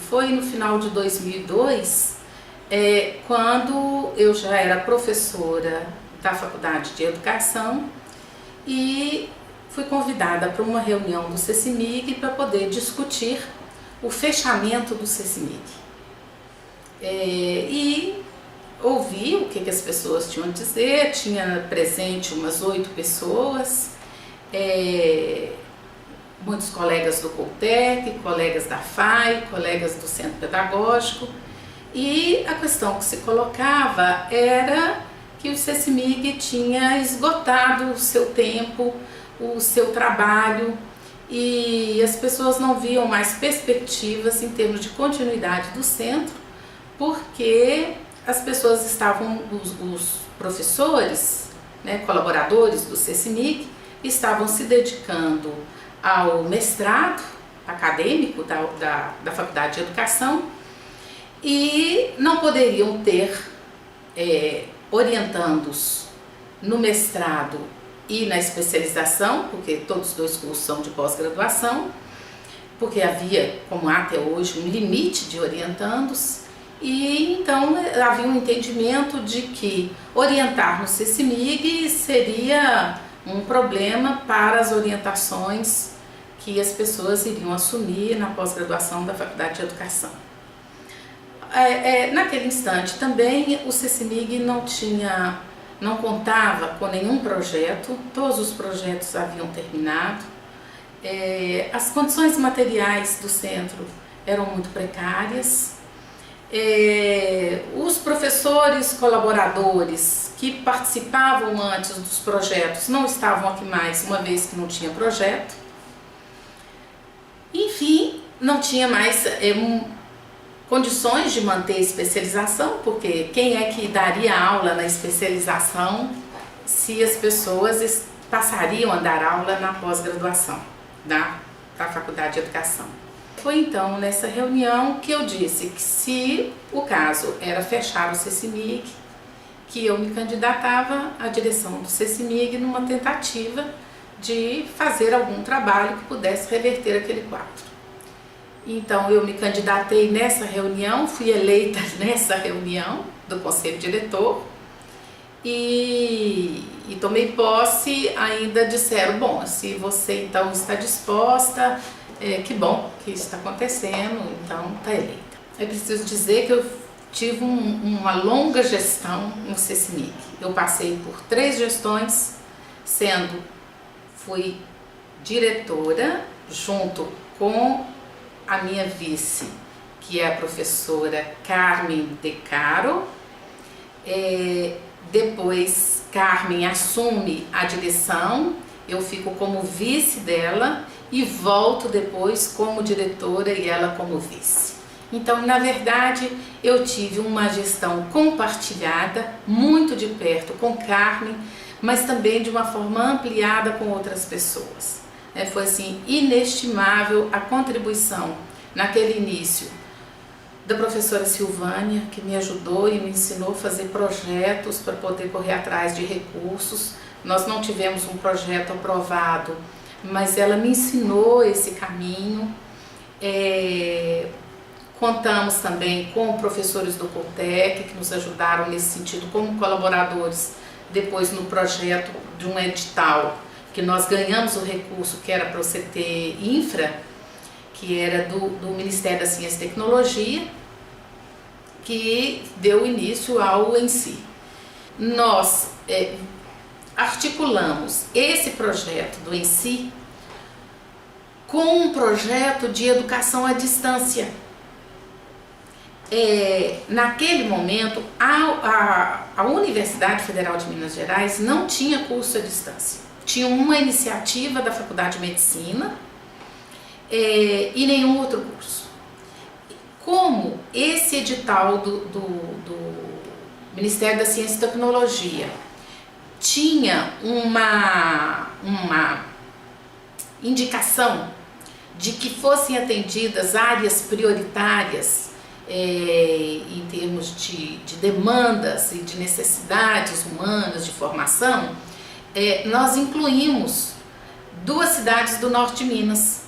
foi no final de 2002, quando eu já era professora da Faculdade de Educação e fui convidada para uma reunião do CECIMIG para poder discutir o fechamento do CECIMIG. E ouvi o que as pessoas tinham a dizer, tinha presente umas 8 pessoas, muitos colegas do Coltec, colegas da FAI, colegas do Centro Pedagógico, e a questão que se colocava era que o CECIMIG tinha esgotado o seu tempo, o seu trabalho, e as pessoas não viam mais perspectivas em termos de continuidade do centro, porque as pessoas estavam, os professores, né, colaboradores do CECIMIG, estavam se dedicando ao mestrado acadêmico da Faculdade de Educação e não poderiam ter orientandos no mestrado e na especialização, porque todos os 2 cursos são de pós-graduação, porque havia, como há até hoje, um limite de orientandos, e então havia um entendimento de que orientar no CECIMIG seria um problema para as orientações que as pessoas iriam assumir na pós-graduação da Faculdade de Educação. Naquele instante também o CECIMIG não contava com nenhum projeto, todos os projetos haviam terminado, as condições materiais do centro eram muito precárias, os professores colaboradores que participavam antes dos projetos não estavam aqui mais, uma vez que não tinha projeto. Enfim, não tinha mais condições de manter especialização, porque quem é que daria aula na especialização se as pessoas passariam a dar aula na pós-graduação da Faculdade de Educação? Foi então nessa reunião que eu disse que se o caso era fechar o CECIMIG, que eu me candidatava à direção do CECIMIG numa tentativa de fazer algum trabalho que pudesse reverter aquele quadro. Então eu me candidatei nessa reunião, fui eleita nessa reunião do Conselho Diretor e tomei posse. Ainda disseram, bom, se você então está disposta, que bom que isso está acontecendo, então está eleita. É preciso dizer que eu tive uma longa gestão no CECIMIG. Eu passei por 3 gestões, fui diretora junto com a minha vice, que é a professora Carmen De Caro. Depois Carmen assume a direção, eu fico como vice dela e volto depois como diretora e ela como vice. Então, na verdade, eu tive uma gestão compartilhada, muito de perto com Carmen, mas também de uma forma ampliada com outras pessoas. Foi assim, inestimável a contribuição naquele início da professora Silvânia, que me ajudou e me ensinou a fazer projetos para poder correr atrás de recursos. Nós não tivemos um projeto aprovado, mas ela me ensinou esse caminho. Contamos também com professores do Coltec, que nos ajudaram nesse sentido como colaboradores, depois no projeto de um edital, que nós ganhamos o recurso que era para o CT Infra, que era do Ministério da Ciência e Tecnologia, que deu início ao ENSI. Nós articulamos esse projeto do ENSI com um projeto de educação à distância. Naquele momento, a Universidade Federal de Minas Gerais não tinha curso à distância. Tinha uma iniciativa da Faculdade de Medicina e nenhum outro curso. Como esse edital do Ministério da Ciência e Tecnologia tinha uma indicação de que fossem atendidas áreas prioritárias em termos de demandas e de necessidades humanas de formação, nós incluímos 2 cidades do norte de Minas.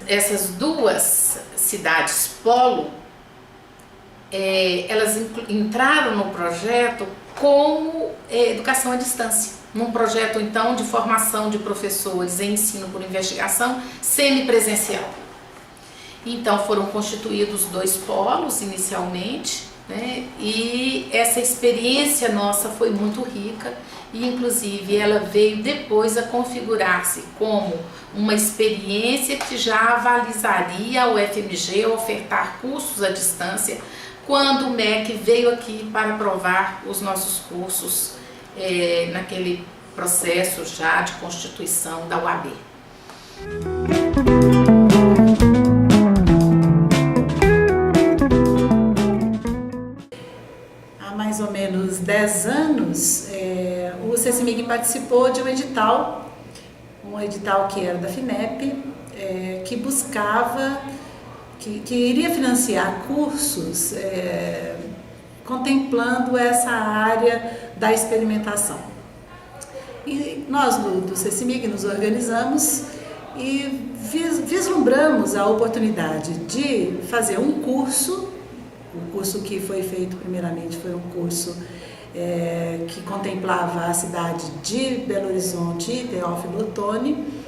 Essas 2 cidades polo, elas entraram no projeto como educação à distância, num projeto então de formação de professores em ensino por investigação semipresencial. Então foram constituídos 2 polos inicialmente, né? E essa experiência nossa foi muito rica e inclusive ela veio depois a configurar-se como uma experiência que já avalizaria a UFMG a ofertar cursos à distância quando o MEC veio aqui para aprovar os nossos cursos naquele processo já de constituição da UAB. Há mais ou menos 10 anos, o CECIMIG participou de um edital que era da FINEP, que buscava, que iria financiar cursos contemplando essa área da experimentação. E nós do CECIMIG nos organizamos e vislumbramos a oportunidade de fazer um curso. O curso que foi feito primeiramente foi um curso que contemplava a cidade de Belo Horizonte e Teófilo Otoni,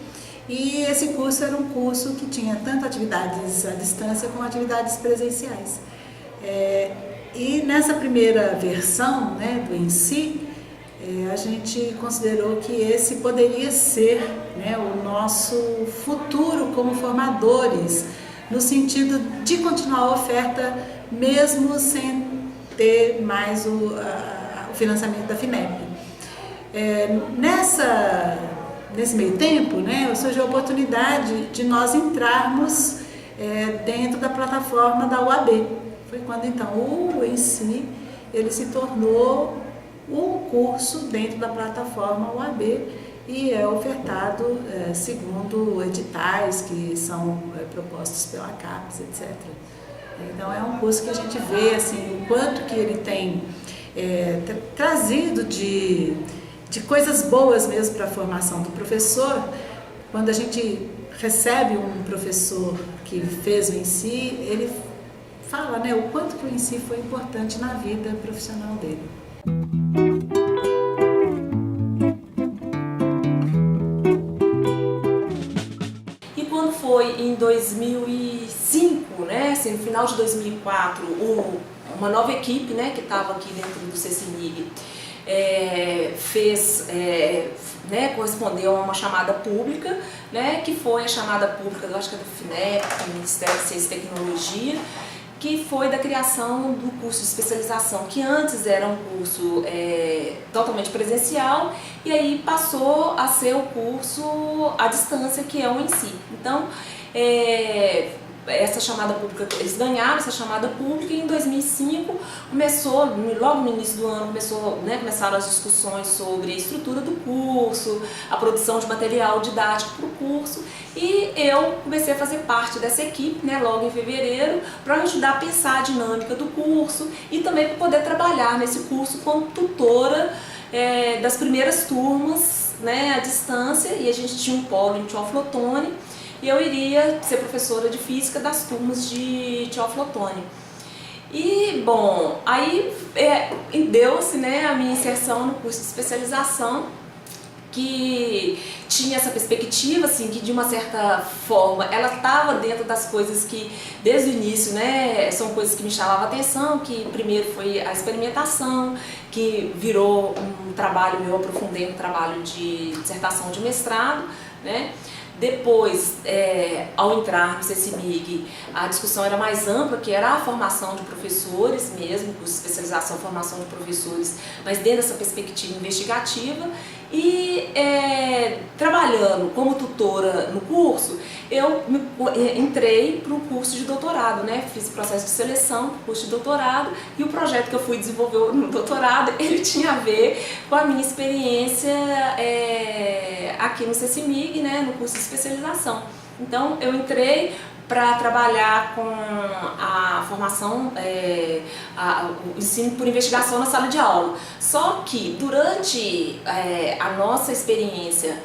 e esse curso era um curso que tinha tanto atividades à distância como atividades presenciais. E nessa primeira versão, né, do ENSI, a gente considerou que esse poderia ser, né, o nosso futuro como formadores, no sentido de continuar a oferta mesmo sem ter mais o financiamento da FINEP. Nesse meio tempo, né, surgiu a oportunidade de nós entrarmos dentro da plataforma da UAB. Foi quando então o ENSI ele se tornou um curso dentro da plataforma UAB e é ofertado segundo editais que são propostos pela CAPES, etc. Então é um curso que a gente vê assim, o quanto que ele tem trazido de coisas boas mesmo para a formação do professor. Quando a gente recebe um professor que fez o ENSI, ele fala, né, o quanto que o ENSI foi importante na vida profissional dele. E quando foi em 2005, né, assim, no final de 2004, uma nova equipe, né, que estava aqui dentro do CECIMIG, correspondeu a uma chamada pública, né, que foi a chamada pública, eu acho que é do FINEP, do Ministério de Ciência e Tecnologia, que foi da criação do curso de especialização, que antes era um curso totalmente presencial, e aí passou a ser o curso à distância, que é o ENSI. Então, essa chamada pública, eles ganharam essa chamada pública e em 2005 começou, logo no início do ano, começaram as discussões sobre a estrutura do curso, a produção de material didático para o curso, e eu comecei a fazer parte dessa equipe, né, logo em fevereiro, para ajudar a pensar a dinâmica do curso e também para poder trabalhar nesse curso como tutora das primeiras turmas, né, à distância, e a gente tinha um polo em Teófilo Otoni, e eu iria ser professora de física das turmas de Teófilo Otoni. E, bom, aí deu-se, né, a minha inserção no curso de especialização, que tinha essa perspectiva, assim, que de uma certa forma ela estava dentro das coisas que, desde o início, né, são coisas que me chamavam a atenção, que primeiro foi a experimentação, que virou um trabalho meu, aprofundei no trabalho de dissertação de mestrado, né. Depois, ao entrar no CECIMIG, a discussão era mais ampla, que era a formação de professores mesmo, curso de especialização, formação de professores, mas dentro dessa perspectiva investigativa. E trabalhando como tutora no curso, eu entrei para o curso de doutorado, né? Fiz o processo de seleção para o curso de doutorado, e o projeto que eu fui desenvolver no doutorado, ele tinha a ver com a minha experiência aqui no CECIMIG, né? No curso de especialização. Então eu entrei para trabalhar com a formação, o ensino por investigação na sala de aula. Só que durante a nossa experiência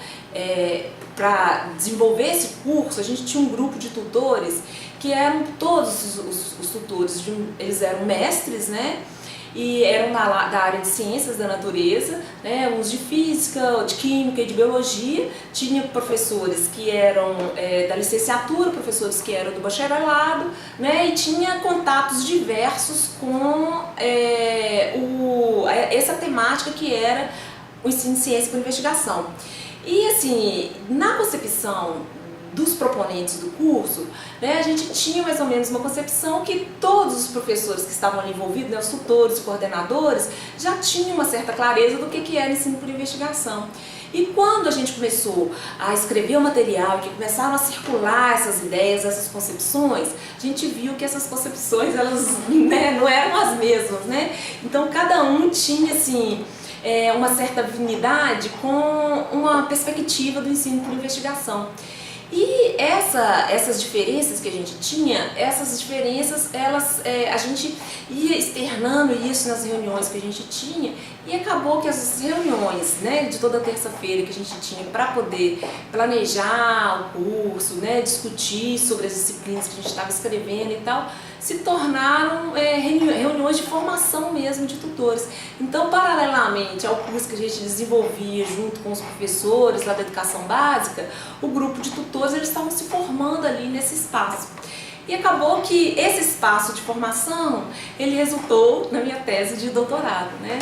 para desenvolver esse curso, a gente tinha um grupo de tutores que eram todos os tutores, eles eram mestres, né? E eram da área de ciências da natureza, né, uns de física, de química e de biologia. Tinha professores que eram da licenciatura, professores que eram do bacharelado, né, e tinha contatos diversos com essa temática que era o ensino de ciência para investigação. E assim, na concepção dos proponentes do curso, né, a gente tinha mais ou menos uma concepção que todos os professores que estavam ali envolvidos, né, os tutores, os coordenadores, já tinham uma certa clareza do que era ensino por investigação. E quando a gente começou a escrever o material, que começaram a circular essas ideias, essas concepções, a gente viu que essas concepções, elas, né, não eram as mesmas, né? Então cada um tinha assim uma certa afinidade com uma perspectiva do ensino por investigação. E essas diferenças que a gente tinha, essas diferenças, a gente ia externando isso nas reuniões que a gente tinha, e acabou que essas reuniões, né, de toda terça-feira que a gente tinha para poder planejar o curso, né, discutir sobre as disciplinas que a gente estava escrevendo e tal, se tornaram reuniões de formação mesmo de tutores. Então, paralelamente ao curso que a gente desenvolvia junto com os professores lá da educação básica, o grupo de tutores eles estavam se formando ali nesse espaço. E acabou que esse espaço de formação, ele resultou na minha tese de doutorado, né?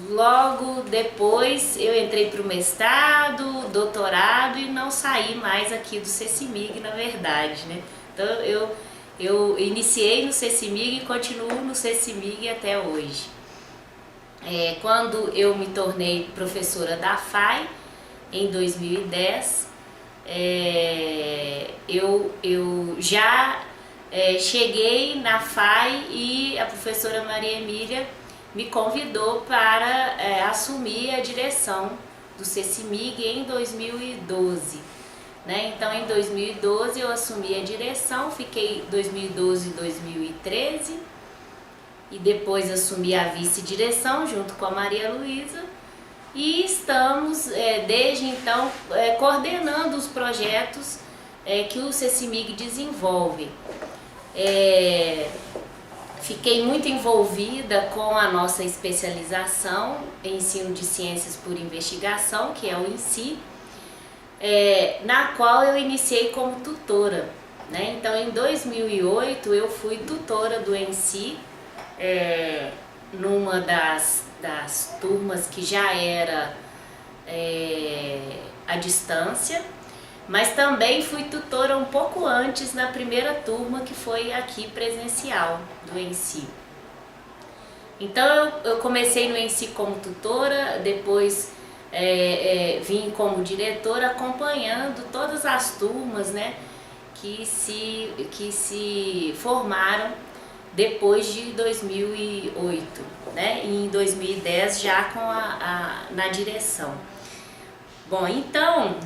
Logo depois eu entrei para o mestrado, doutorado e não saí mais aqui do CECIMIG, na verdade, né? Então eu iniciei no CECIMIG e continuo no CECIMIG até hoje. Quando eu me tornei professora da FAI, em 2010, eu já cheguei na FAI e a professora Maria Emília me convidou para assumir a direção do CECIMIG em 2012. Né? Então, em 2012 eu assumi a direção, fiquei 2012 e 2013 e depois assumi a vice-direção junto com a Maria Luísa e estamos desde então coordenando os projetos que o CECIMIG desenvolve. Fiquei muito envolvida com a nossa especialização em ensino de ciências por investigação, que é o INSI, na qual eu iniciei como tutora. Né? Então, em 2008, eu fui tutora do INSI, numa das turmas que já era à distância, mas também fui tutora um pouco antes na primeira turma, que foi aqui presencial do ENSI. Então eu comecei no ENSI como tutora, depois vim como diretora acompanhando todas as turmas, né, que se formaram depois de 2008, né, e em 2010 já com na direção. Bom, então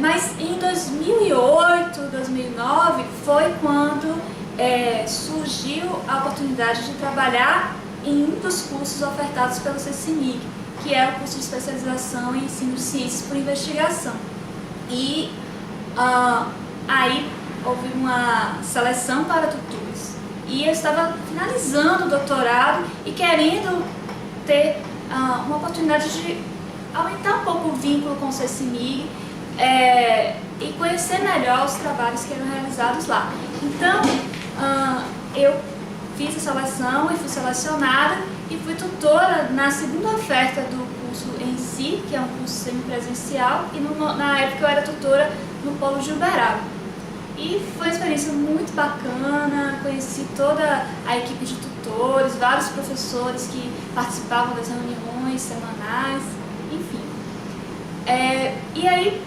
mas em 2008, 2009 foi quando surgiu a oportunidade de trabalhar em um dos cursos ofertados pelo CECIMIG, que é o curso de especialização em ensino de ciências por investigação. E aí houve uma seleção para tutores. E eu estava finalizando o doutorado e querendo ter uma oportunidade de aumentar um pouco o vínculo com o CECIMIG e conhecer melhor os trabalhos que eram realizados lá. Então, eu fiz a seleção e fui selecionada e fui tutora na segunda oferta do curso em si, que é um curso semipresencial, e na época eu era tutora no Polo de Uberaba. E foi uma experiência muito bacana, conheci toda a equipe de tutores, vários professores que participavam das reuniões semanais, enfim. E aí,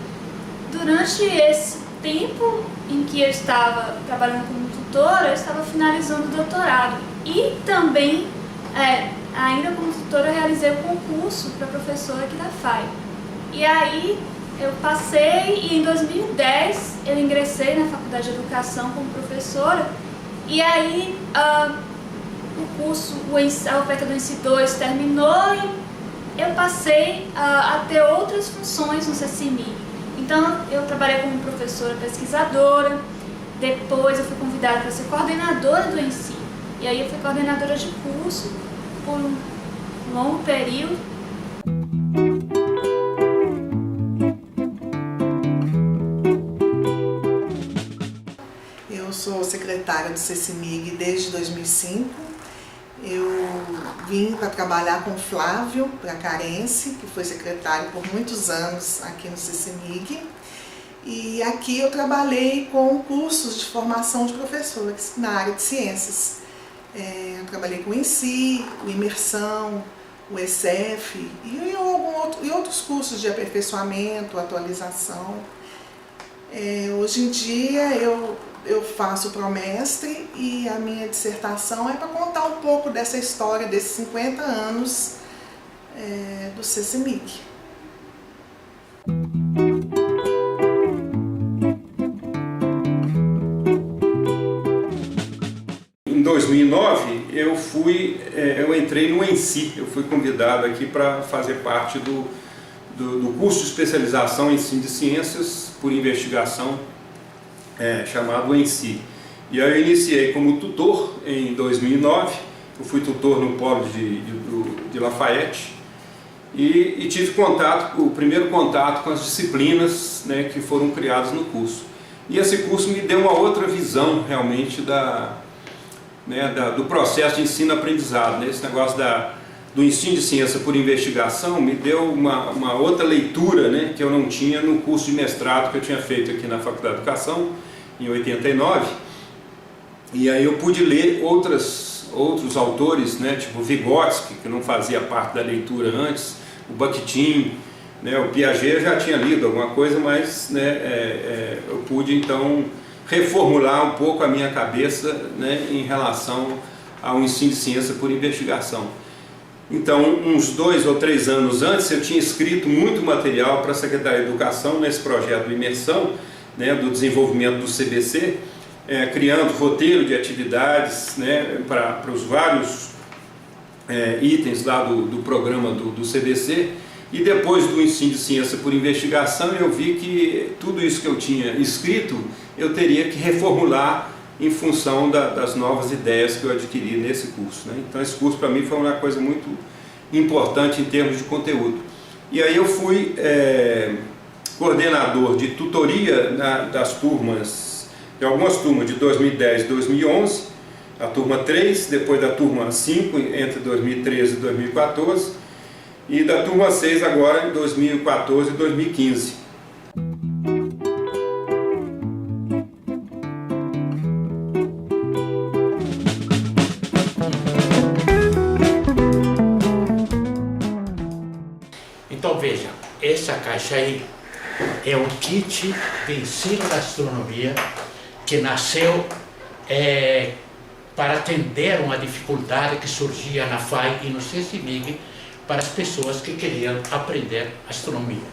durante esse tempo em que eu estava trabalhando como tutora, eu estava finalizando o doutorado. E também, ainda como tutora, eu realizei o concurso para professora aqui da FAI. E aí, eu passei e em 2010 eu ingressei na Faculdade de Educação como professora E aí o curso, a oferta do ENSI 2 terminou e eu passei a ter outras funções no CECIMIG. Então eu trabalhei como professora pesquisadora, depois eu fui convidada para ser coordenadora do ENSI. E aí eu fui coordenadora de curso por um longo período. Eu sou secretária do CECIMIG desde 2005. Eu vim para trabalhar com o Flávio Bracarense, que foi secretário por muitos anos aqui no CECIMIG. E aqui eu trabalhei com cursos de formação de professores na área de ciências. Eu trabalhei com o ENSI, o Imersão, o ECEF e outros cursos de aperfeiçoamento, atualização. Hoje em dia eu faço promestre e a minha dissertação é para contar um pouco dessa história desses 50 anos do CECIMIG. Em 2009 eu entrei no ENSI, eu fui convidado aqui para fazer parte do curso de especialização em ensino de ciências por investigação chamado ENSI. E aí eu iniciei como tutor em 2009, eu fui tutor no polo de Lafayette e tive o primeiro contato com as disciplinas, né, que foram criadas no curso. E esse curso me deu uma outra visão realmente do processo de ensino-aprendizado, né? Esse negócio do ensino de ciência por investigação me deu uma outra leitura, né, que eu não tinha no curso de mestrado que eu tinha feito aqui na Faculdade de Educação, em 89, e aí eu pude ler outros autores, né, tipo Vygotsky, que não fazia parte da leitura antes, o Bakhtin, né, o Piaget eu já tinha lido alguma coisa, mas né, eu pude então reformular um pouco a minha cabeça, né, em relação ao ensino de ciência por investigação. Então, uns 2 ou 3 anos antes, eu tinha escrito muito material para a Secretaria de Educação nesse projeto de imersão, né, do desenvolvimento do CBC, criando roteiro de atividades, né, para os vários itens lá do programa do CBC. E depois do ensino de ciência por investigação, eu vi que tudo isso que eu tinha escrito, eu teria que reformular em função das novas ideias que eu adquiri nesse curso, né? Então esse curso para mim foi uma coisa muito importante em termos de conteúdo. E aí eu fui coordenador de tutoria das turmas, de algumas turmas de 2010 e 2011, a turma 3, depois da turma 5, entre 2013 e 2014, e da turma 6 agora em 2014 e 2015. Então veja, essa caixa aí é o kit de ensino da astronomia que nasceu para atender uma dificuldade que surgia na FAI e no CECIMIG para as pessoas que queriam aprender astronomia.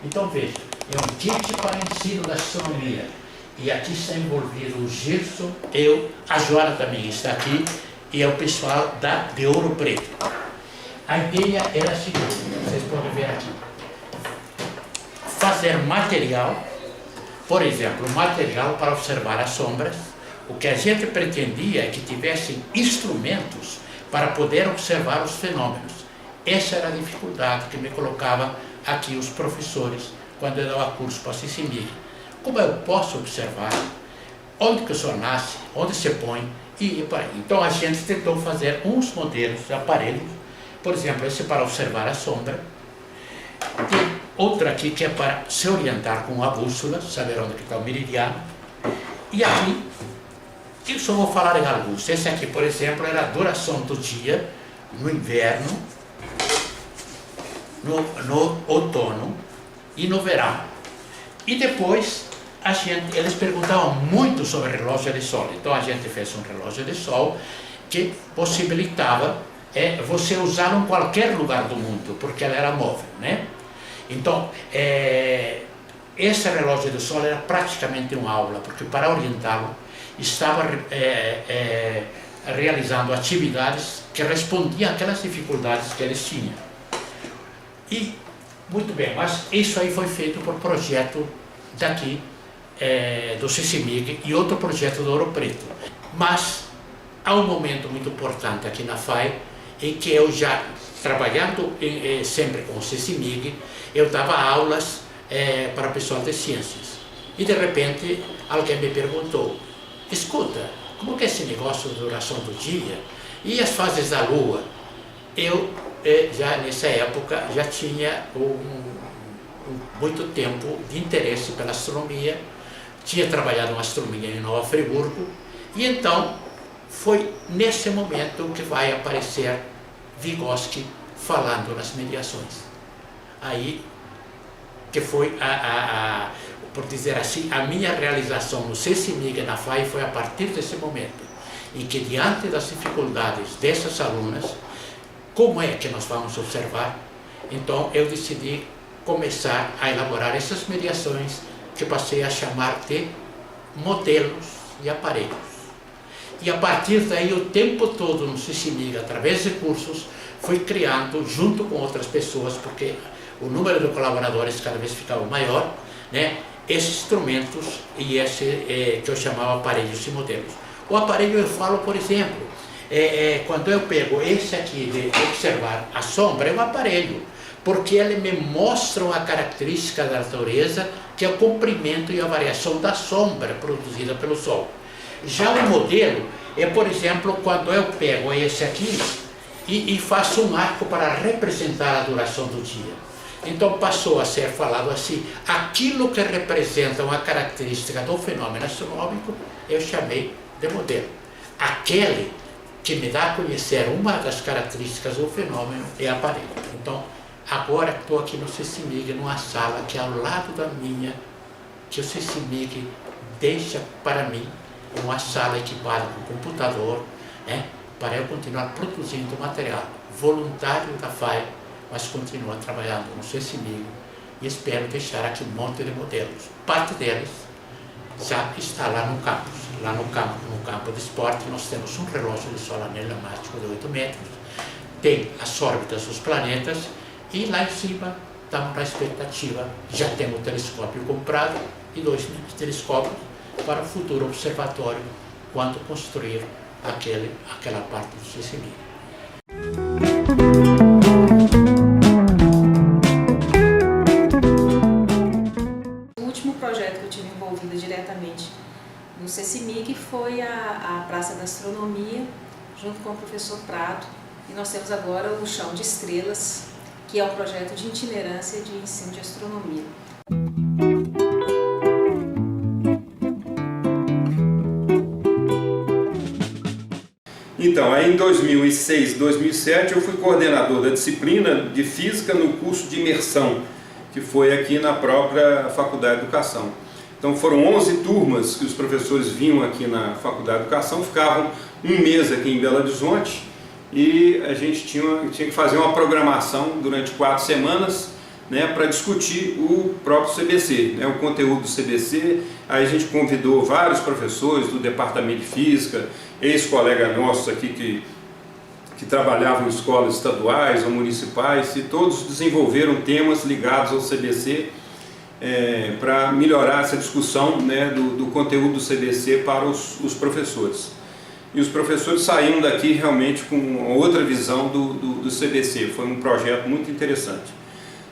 Então veja, é um kit para ensino da astronomia. E aqui está envolvido o Gerson, a Joana também está aqui, e é o pessoal de Ouro Preto. A ideia era a seguinte, vocês podem ver aqui. Fazer material, por exemplo, material para observar as sombras. O que a gente pretendia é que tivessem instrumentos para poder observar os fenômenos. Essa era a dificuldade que me colocava aqui os professores quando eu dava curso para a CECIMIG. Como eu posso observar onde que o sol nasce, onde se põe e por aí. Então a gente tentou fazer uns modelos de aparelhos, por exemplo, esse para observar a sombra. Tem outro aqui que é para se orientar com a bússola, saber onde está o meridiano. E aqui, eu só vou falar em alguns. Esse aqui, por exemplo, era a duração do dia no inverno, no outono e no verão. E depois eles perguntavam muito sobre relógio de sol. Então a gente fez um relógio de sol que possibilitava você usá-lo em qualquer lugar do mundo, porque ela era móvel, né? Então esse relógio de sol era praticamente uma aula, porque para orientá-lo estava realizando atividades que respondiam àquelas dificuldades que eles tinham. E, muito bem, mas isso aí foi feito por projeto daqui, do CECIMIG e outro projeto do Ouro Preto. Mas há um momento muito importante aqui na FAI, em que eu já, trabalhando sempre com o CECIMIG, eu dava aulas para pessoal de ciências. E de repente alguém me perguntou: escuta, como que é esse negócio de duração do dia e as fases da Lua? Eu já nessa época já tinha muito tempo de interesse pela astronomia, tinha trabalhado em astronomia em Nova Friburgo, e então foi nesse momento que vai aparecer Vygotsky falando nas mediações. Aí que foi, por dizer assim, a minha realização no CECIMIG na FAI foi a partir desse momento, em que diante das dificuldades dessas alunas, como é que nós vamos observar? Então eu decidi começar a elaborar essas mediações que passei a chamar de modelos e aparelhos. E a partir daí, o tempo todo no CECIMIG, através de cursos, fui criando, junto com outras pessoas, porque o número de colaboradores cada vez ficava maior, né? Esses instrumentos e esse que eu chamava aparelhos e modelos. O aparelho eu falo, por exemplo, quando eu pego esse aqui de observar a sombra, é um aparelho, porque ele me mostra uma característica da natureza, que é o comprimento e a variação da sombra produzida pelo Sol. Já o modelo é, por exemplo, quando eu pego esse aqui e faço um arco para representar a duração do dia. Então passou a ser falado assim, aquilo que representa uma característica do fenômeno astronômico, eu chamei de modelo. Aquele que me dá a conhecer uma das características do fenômeno é aparelho. Então, agora estou aqui no CECIMIG, numa sala que é ao lado da minha, que o CECIMIG deixa para mim, uma sala equipada com computador, né, para eu continuar produzindo material voluntário da FAI, mas continuar trabalhando no CECIMIG, e espero deixar aqui um monte de modelos. Parte deles já está lá no campus. Lá no campo de esporte, nós temos um relógio de sol anelmático de 8 metros, tem as órbitas dos planetas, e lá em cima estamos na expectativa, já temos o telescópio comprado e 2 telescópios para o futuro observatório, quando construir aquela parte do CECIMIG. O último projeto que eu tive envolvida diretamente no CECIMIG foi a Praça da Astronomia, junto com o professor Prado, e nós temos agora o Chão de Estrelas, que é um projeto de itinerância de ensino de astronomia. Então, aí em 2006, 2007, eu fui coordenador da disciplina de Física no curso de imersão, que foi aqui na própria Faculdade de Educação. Então foram 11 turmas que os professores vinham aqui na Faculdade de Educação, ficavam um mês aqui em Belo Horizonte, e a gente tinha que fazer uma programação durante 4 semanas, né, para discutir o próprio CBC, né, o conteúdo do CBC. Aí a gente convidou vários professores do Departamento de Física, ex-colegas nossos aqui que trabalhavam em escolas estaduais ou municipais, e todos desenvolveram temas ligados ao CBC para melhorar essa discussão, né, do conteúdo do CBC para os professores. E os professores saíram daqui realmente com outra visão do CBC. Foi um projeto muito interessante,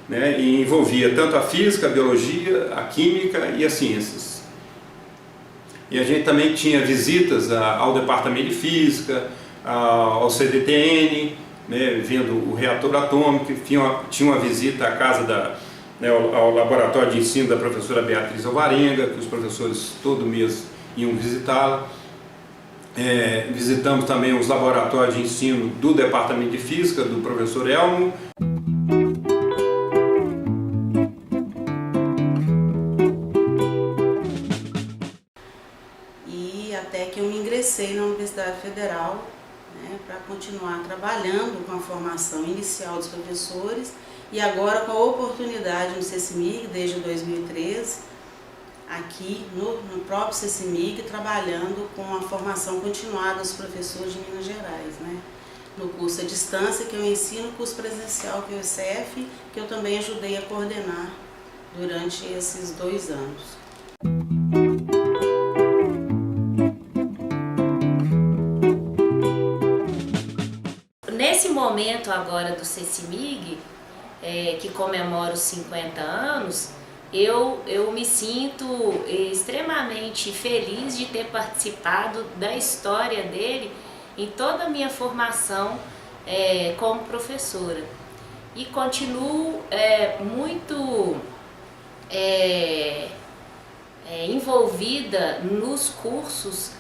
né, e envolvia tanto a física, a biologia, a química e as ciências. E a gente também tinha visitas ao Departamento de Física, ao CDTN, né, vendo o reator atômico. Tinha uma visita à casa ao laboratório de ensino da professora Beatriz Alvarenga, que os professores todo mês iam visitá-la. Visitamos também os laboratórios de ensino do Departamento de Física, do professor Elmo. E até que eu me ingressei na Universidade Federal, né, para continuar trabalhando com a formação inicial dos professores, e agora com a oportunidade no CECIMIG, desde 2013, aqui no próprio CECIMIG, trabalhando com a formação continuada dos professores de Minas Gerais, né? No curso à distância que eu ensino, o curso presencial que é o ICF, que eu também ajudei a coordenar durante esses 2 anos. Nesse momento agora do CECIMIG, que comemora os 50 anos, eu me sinto extremamente feliz de ter participado da história dele em toda a minha formação como professora. E continuo muito envolvida nos cursos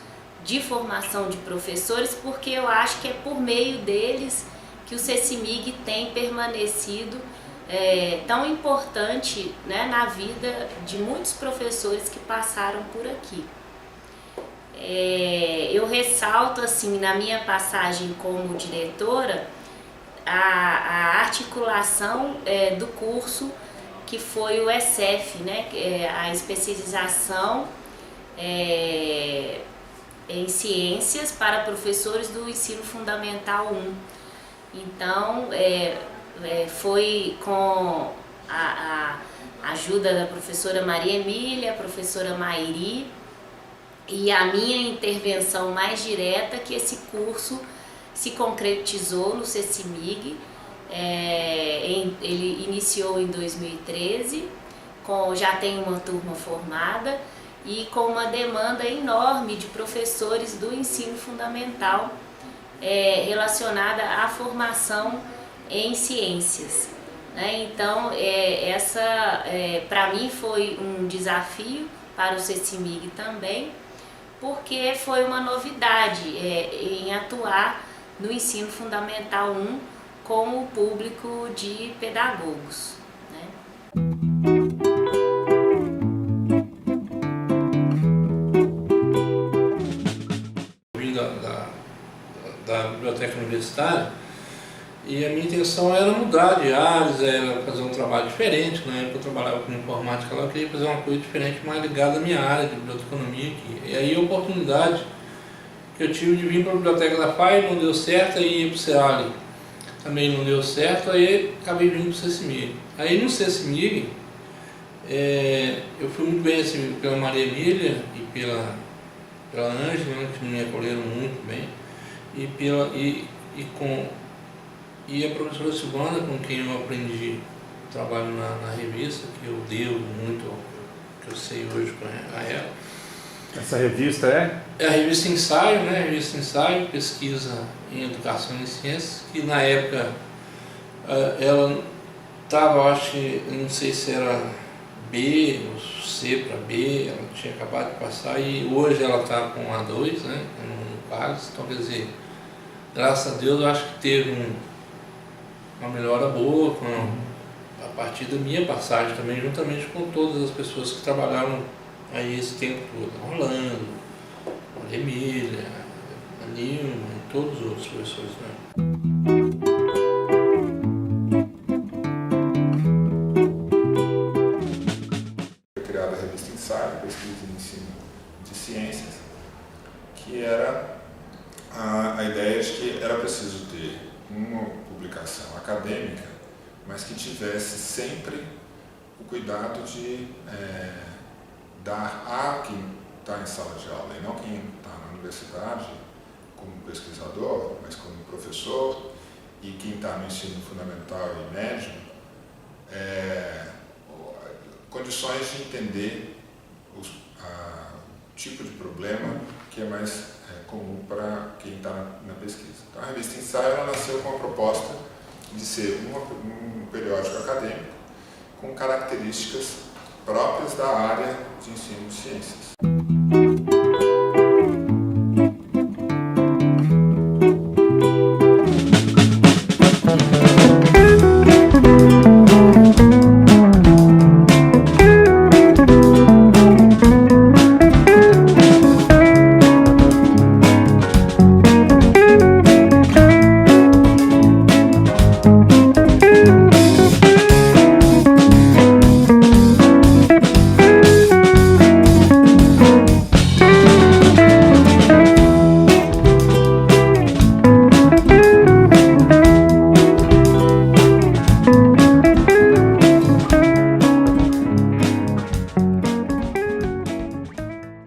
de formação de professores, porque eu acho que é por meio deles que o CECIMIG tem permanecido tão importante, né, na vida de muitos professores que passaram por aqui. Eu ressalto, assim, na minha passagem como diretora, a articulação do curso que foi o ESEF, né, a especialização em ciências para professores do ensino fundamental 1. Então, foi com a ajuda da professora Maria Emília, a professora Mairi e a minha intervenção mais direta que esse curso se concretizou no CECIMIG. Ele iniciou em 2013, já tem uma turma formada e com uma demanda enorme de professores do ensino fundamental relacionada à formação em ciências, né? Então, para mim foi um desafio, para o CECIMIG também, porque foi uma novidade em atuar no ensino fundamental 1 com o público de pedagogos, né? Da biblioteca universitária, e a minha intenção era mudar de áreas, era fazer um trabalho diferente. Na época eu trabalhava com informática lá, eu queria fazer uma coisa diferente, mais ligada à minha área de biblioteconomia aqui. E aí a oportunidade que eu tive de vir para a biblioteca da FAI não deu certo, aí ia para o CEALI também não deu certo, aí acabei vindo para o CECIMIG. Aí no CECIMIG eu fui muito bem assim, pela Maria Emília e pela Ângela, né, que me acolheram muito bem, e a professora Silvana, com quem eu aprendi trabalho na revista, que eu devo muito ao que eu sei hoje a ela. Essa revista é? É a revista Ensaio, né? A revista Ensaio, pesquisa em educação e ciências, que na época ela estava, acho que, não sei se era B ou C para B, ela tinha acabado de passar, e hoje ela está com A2, né? No PAGS, então quer dizer, graças a Deus eu acho que teve uma melhora boa a partir da minha passagem também, juntamente com todas as pessoas que trabalharam aí esse tempo todo. Orlando, a Emília, a Nilma e todos os outros professores, né? Foi criada a revista Ensaio, pesquisa e ensino de ciências, que era a ideia de que era preciso ter uma publicação acadêmica, mas que tivesse sempre o cuidado de dar a quem está em sala de aula, e não quem está na universidade como pesquisador, mas como professor, e quem está no ensino fundamental e médio, condições de entender o tipo de problema que é mais comum para quem está na pesquisa. Então, a revista Ensaio ela nasceu com a proposta de ser um periódico acadêmico com características próprias da área de ensino de ciências.